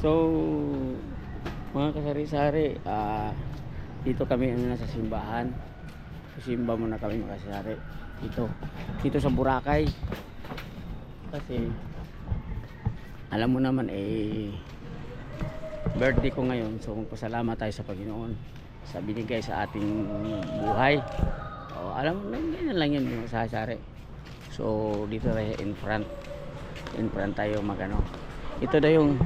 So, mga kasari-sari, dito kami nasa simbahan. Simba muna kami mga kasari. Dito sa Boracay. Kasi alam mo naman birthday ko ngayon. So magpasalamat tayo sa Panginoon sa binigay sa ating buhay. Alam mo, ganyan lang yun mga kasari. So dito tayo in front tayo magano. Ito na yung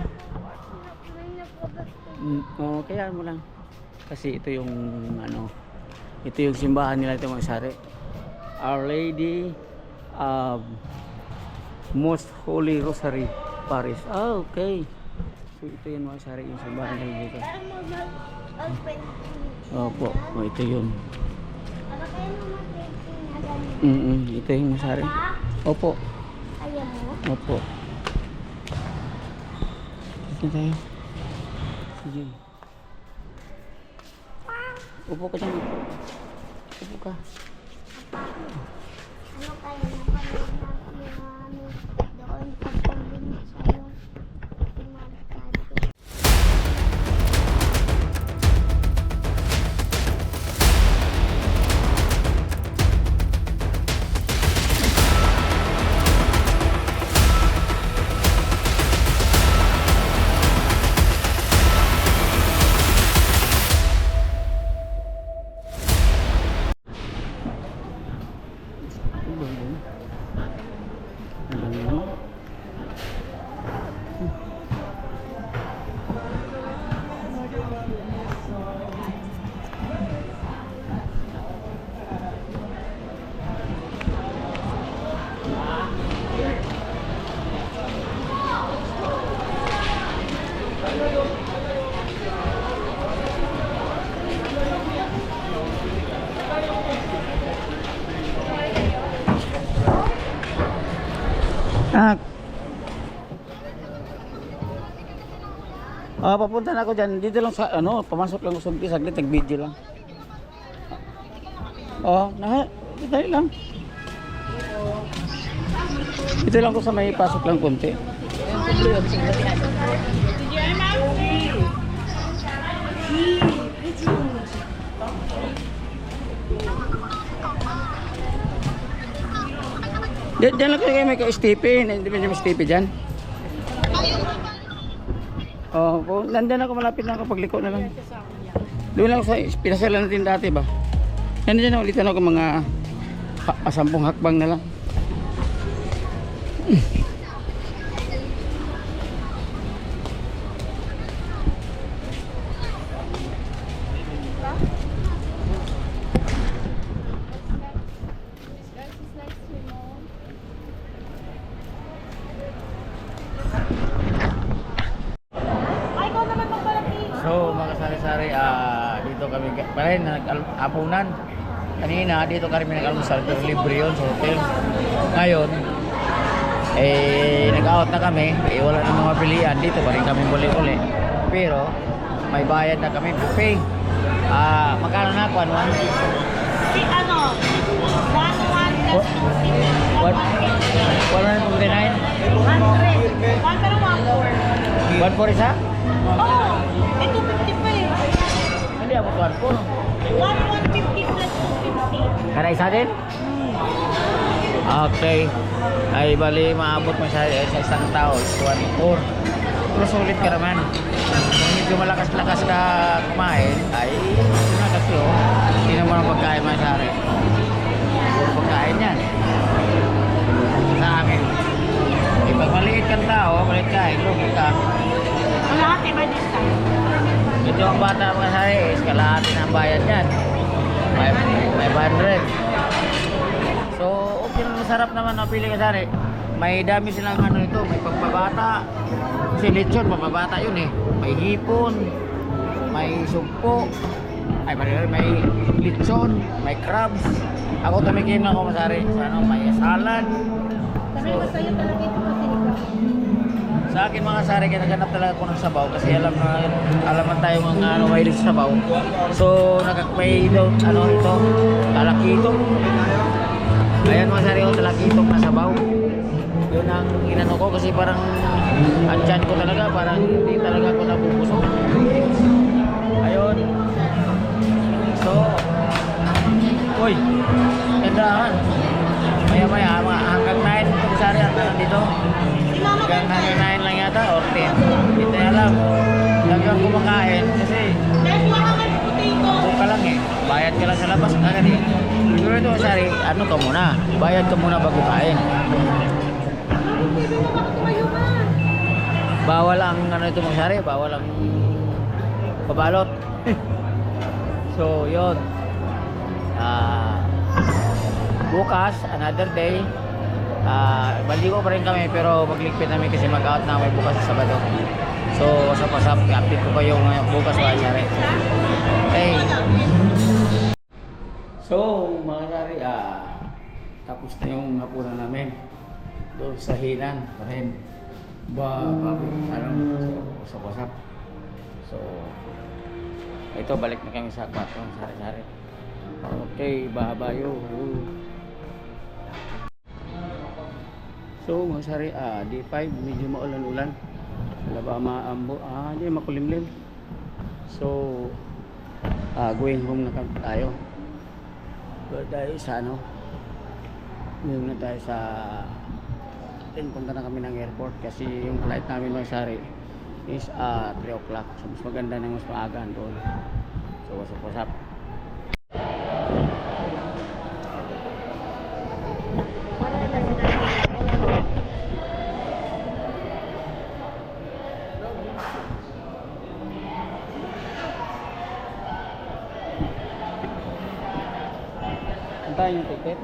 kaya mo lang kasi ito yung ito yung simbahan nila ito mga sari. Our Lady Most Holy Rosary Parish. Okay. So ito yun mga sari, yung simbahan nila dito. Opo, ito yun. Ito yung mga sari. Opo. Opo. Sige tayo. Sige. Upo ka dyan. Upo ka. Ano kayo doon pagpambili sa'yo? Papunta na ako dyan. Dito lang sa pamasok lang sa saglit, nag-video lang. Dito lang. Dito lang ko sa may pasok lang konti. Diyan lang kayo may ka-Stipe. Hindi ba may Stipe dyan? Nandiyan ako, malapit na ako, pagliko na lang. Doon lang sa pinasalan natin dati ba? Nandiyan na ulitan ako mga 10 hakbang na lang. So mga sari-sari, dito kami parehin na nag-apunan. Kanina dito kami nag-almusal, pero libre yun sa hotel. Ngayon nag-out na kami, wala na mga pilihan. Dito pa rin kami uli-uli, pero may bayad na kami, buffet. Magkano na ako? 149? 1 isa? Oh, may 250 pa eh. Hindi ako 150 plus 250. Kada isa din? Okay. Ay bali maabot mo sa isang tao is 1.4. Pero sulit ka naman. Kung medyo malakas-lakas ka kumain, ay na kasi hindi naman ang pagkain masari. Puro pagkain yan. Sa amin. Pag maliit kang tao, maliit kain, lugi ka. Kalahati ba this time? Ito ang bata mga sari, is kalahati na ang bayad yan. 500. So, okay na, masarap naman ang pili ka sari. May dami silang ito, may pagpabata. Kasi lechon, pagpabata yun eh. May hipon, may sumpo, may lechon, may crabs. Ako tumikim na ako masari. May salad. Sabi mo sa'yo talaga ito kasi Sa akin mga sari, kinaganap talaga ako ng sabaw kasi alaman tayo mga mahilig sa sabaw. So may ito, talakito. Ayan mga sari, talakito na sabaw. Yun ang inano ko kasi parang ang tiyan ko talaga, parang hindi talaga ako nabubusog. Ayun. So, uy, tindahan. Maya-maya, hanggang 9 itong sari ang nandito. Si Mama Hanggang Ganda. 9 lang yata or 10. Hindi tayo alam. Hanggang kumakain kasi Dahil wala kang potato. buka lang eh. Bayad ka lang sa labas. Agad eh. Siguro ito, sari, ano ka muna? Bayad ka muna bago kain. Mami, pwede mo baka tumayo ka. Bawal ang ano ito mga sari, bawal ang pabalot. So, yun. Bukas, another day. Baligo pa rin kami pero magligpit namin kasi mag-out na kami bukas sa Sabado. So, pasap-pasap, i-update ko kayo ngayon bukas mga sari. Okay. So, mga sari, tapos na yung hapunan namin. Doon sa Hinan pa rin. Pasap-pasap. So, ito, balik na kami sa kwarto, sari-sari. Okay, bahabayo. So, mga sari, D5, medyo maulan-ulan. Wala ba maambo? Hindi, makulimlim. So, going home na tayo. Go tayo sa ano? Ngayon na tayo sa... punta na kami ng airport kasi yung flight namin mga sari is 3 o'clock. So, mas maganda na mas maagaan doon. So, wasap-wasap. Antayin yung ticket.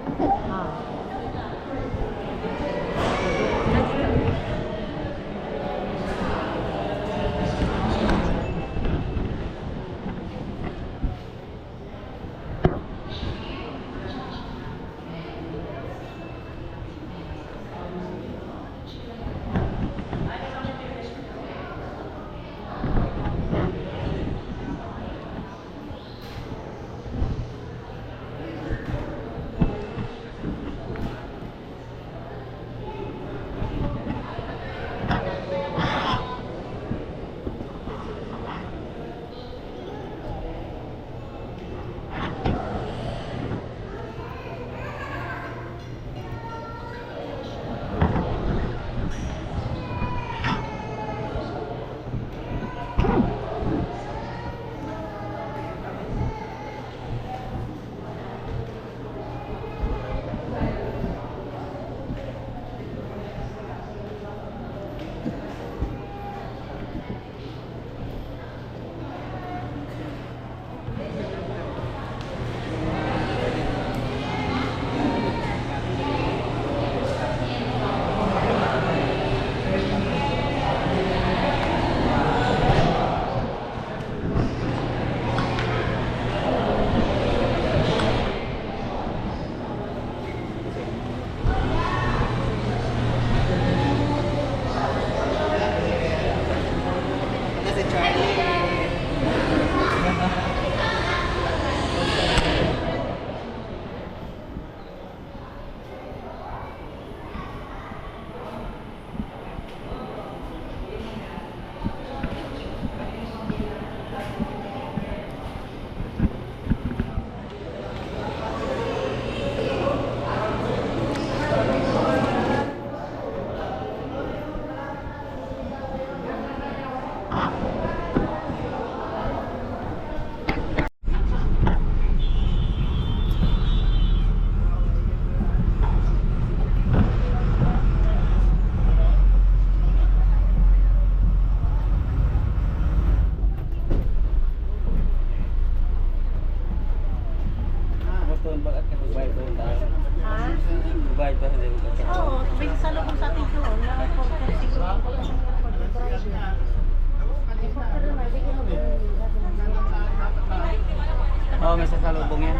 Oo, may sasalubong yan.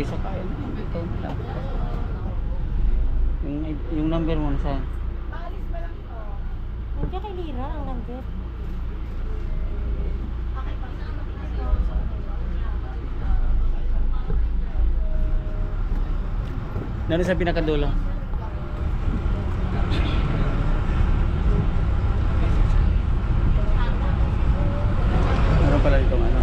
Sige, sakay. Ito na lang. Yung number mo saan? Nandiyan kay Lira ang number. Nandun sa pinakadulo. Meron pala ditong ano.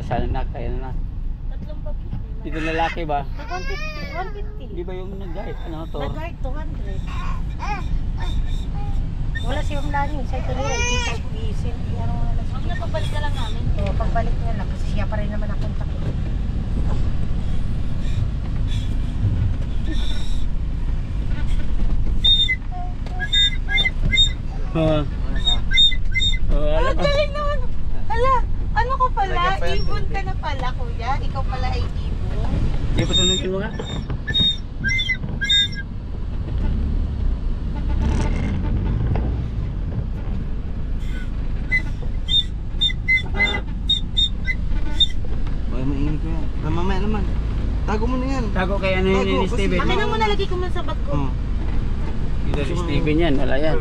Sana kaya na. Tatlong babi. Dito lalaki ba? 150. Di ba yung nag-guide? Ano to? Nag-guard 200. Wala si Umlani. Sa ito nila, kita ko isin. Ano wala si Chika. Pagbalik na lang namin. Oo, pagbalik niya lang. Kasi siya pa rin naman ang kontak. Wala Ang pa. galing naman. Hala, ano ka pala? Ibon ka na pala, kuya. Ikaw pala ay ibon. Di pa tunugin mo nga. Boy, mainit ko yan. Mamaya naman. Tago mo na yan. Tago kay ano yun ni Tago, Steven. Akin na muna, lagi ko muna sa bag ko. Oh. Dito si Steven yan. Wala yan.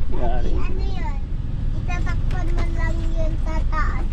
Yari. Ano yun? Itatakpan mo lang yun sa taas.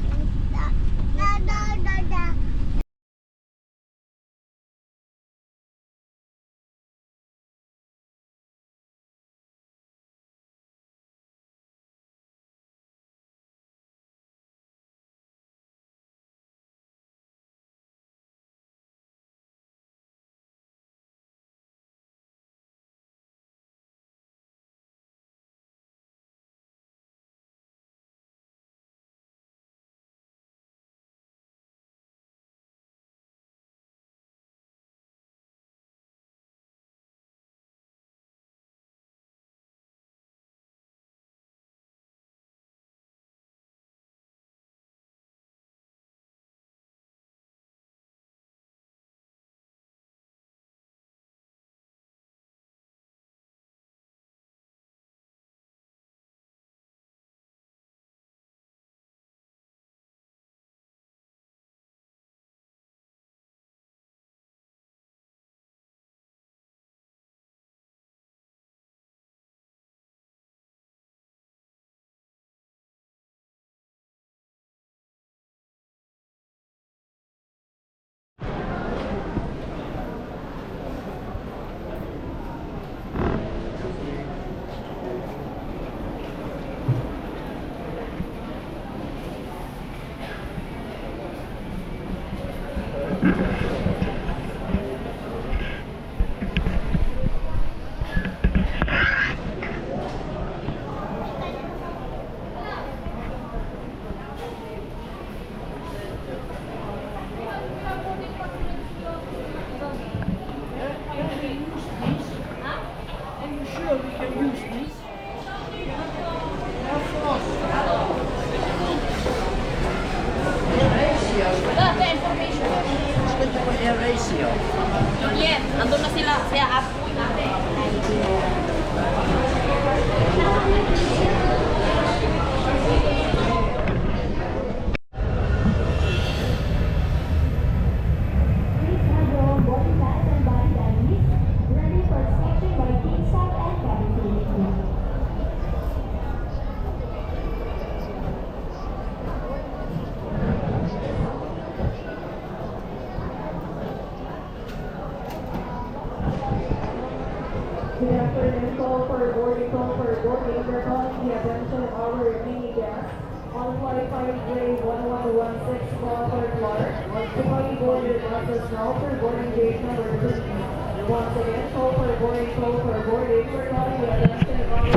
toll for boarding. We're calling the attention of our remaining guests. On flight 5J 1116 Crawford Clark. To party board your buses now for boarding gate number 3. Once again, toll for boarding, toll for boarding. We're calling the attention of our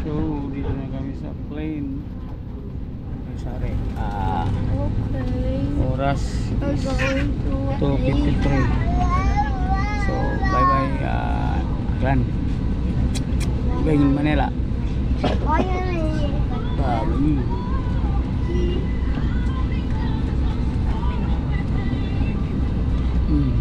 So, dito na kami sa plane. Ay, sorry. Okay. Oras We're is going to 2:53. So, bye-bye, Clan. Going Manila. Finally. Bye. Hmm.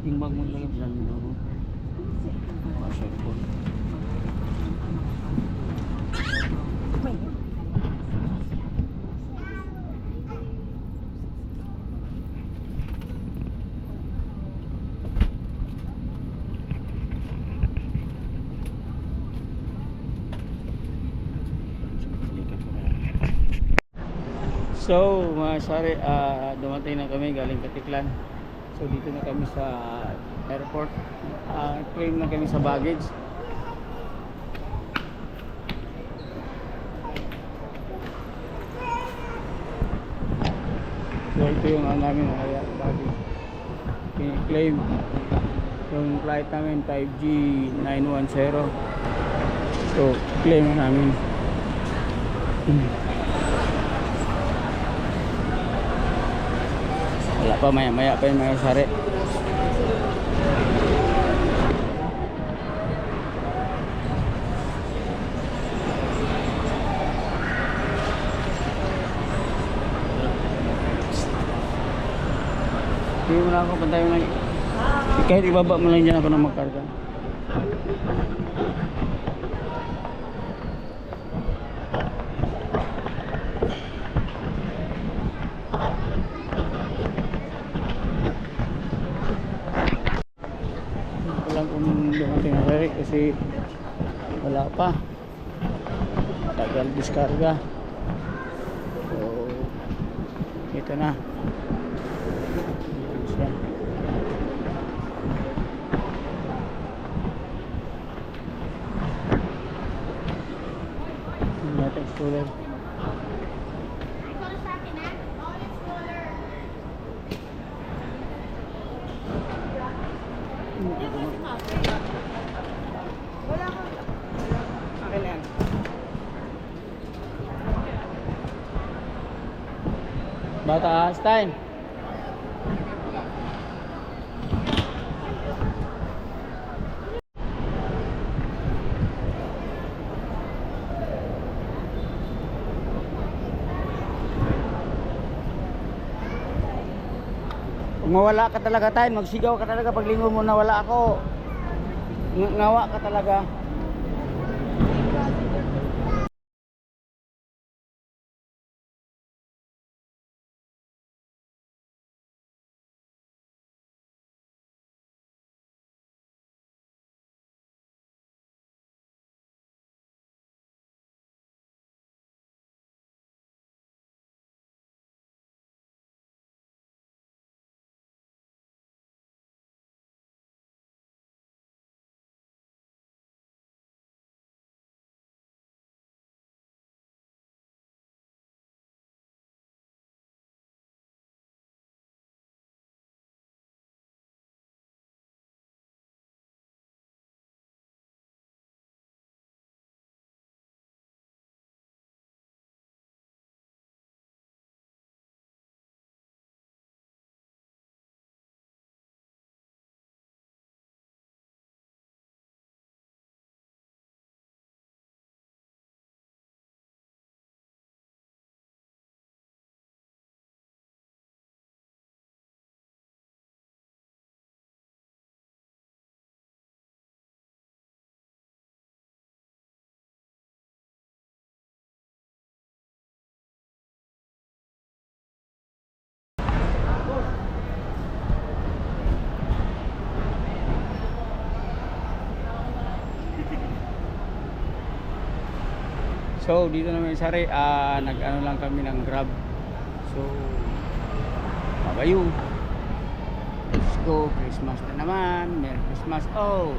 Yung bag mo lalagyan mo. Cellphone. So, mga sari, dumating na kami galing Katiklan. So, dito na kami sa airport. Claim na kami sa baggage. So, ito yung namin na baggage. Claim yung flight namin 5G 910. So, claim na namin. Wala pa, maya pa yung mga sari. Hindi mo na ako, pantay mo lang. Kahit ibaba mo lang dyan ako na magkarga. Walang kung dumating na rin kasi wala pa, tagal diskarga. So ito na. Ayan siya. Natin stroller. Bata, Stein. Kung mawala ka talaga tayo, magsigaw ka talaga pag lingon mo na wala ako. Ngawa ka talaga. So dito naman sa Sari, nag-ano lang kami ng Grab. So babayo. Let's go, Christmas na naman. Merry Christmas all.